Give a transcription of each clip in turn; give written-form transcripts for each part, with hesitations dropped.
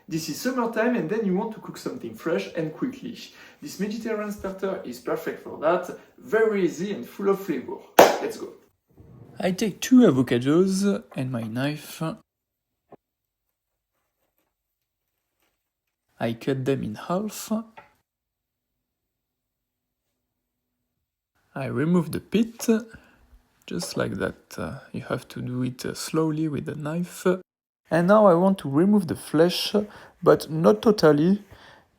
This is summertime and then you want to cook something fresh and quickly. This Mediterranean starter is perfect for that, very easy and full of flavor. Let's go. I take 2 avocados and my knife. I cut them in half. I remove the pit, just like that. You have to do it slowly with the knife. And now I want to remove the flesh, but not totally.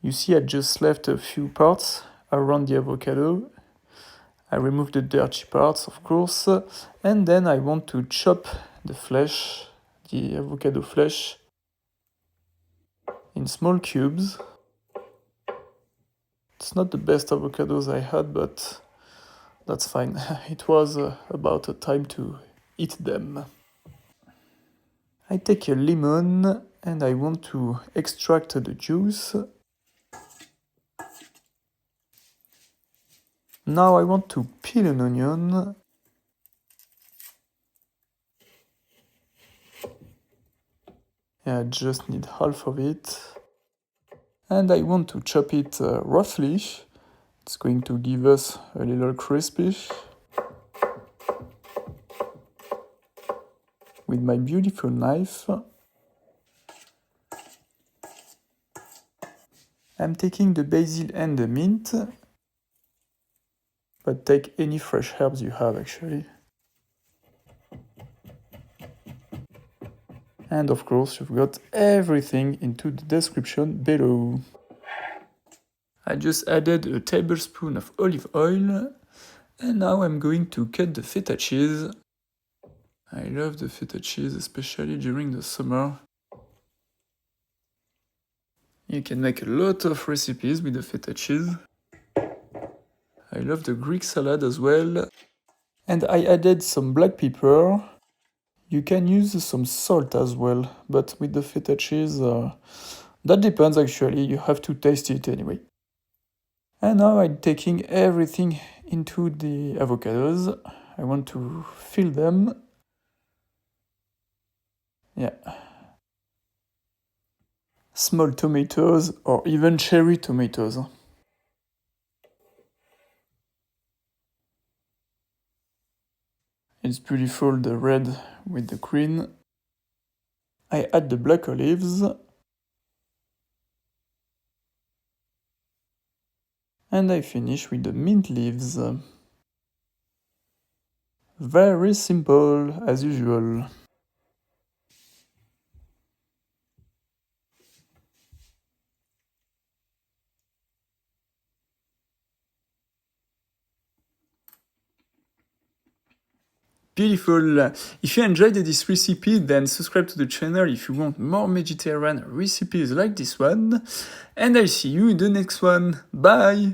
You see, I just left a few parts around the avocado. I remove the dirty parts, of course, and then I want to chop the flesh, the avocado flesh, in small cubes. It's not the best avocados I had, but that's fine. It was about time to eat them. I take a lemon and I want to extract the juice. Now I want to peel an onion. I just need half of it. And I want to chop it roughly. It's going to give us a little crispy. With my beautiful knife. I'm taking the basil and the mint. But take any fresh herbs you have actually. And of course you've got everything into the description below. I just added a tablespoon of olive oil and now I'm going to cut the feta cheese. I love the feta cheese, especially during the summer. You can make a lot of recipes with the feta cheese. I love the Greek salad as well. And I added some black pepper. You can use some salt as well, but with the feta cheese, that depends actually, you have to taste it anyway. And now I'm taking everything into the avocados. I want to fill them. Yeah. Small tomatoes or even cherry tomatoes. It's beautiful, the red with the green. I add the black olives. And I finish with the mint leaves. Very simple, as usual. Beautiful! If you enjoyed this recipe, then subscribe to the channel if you want more Mediterranean recipes like this one. And I'll see you in the next one. Bye!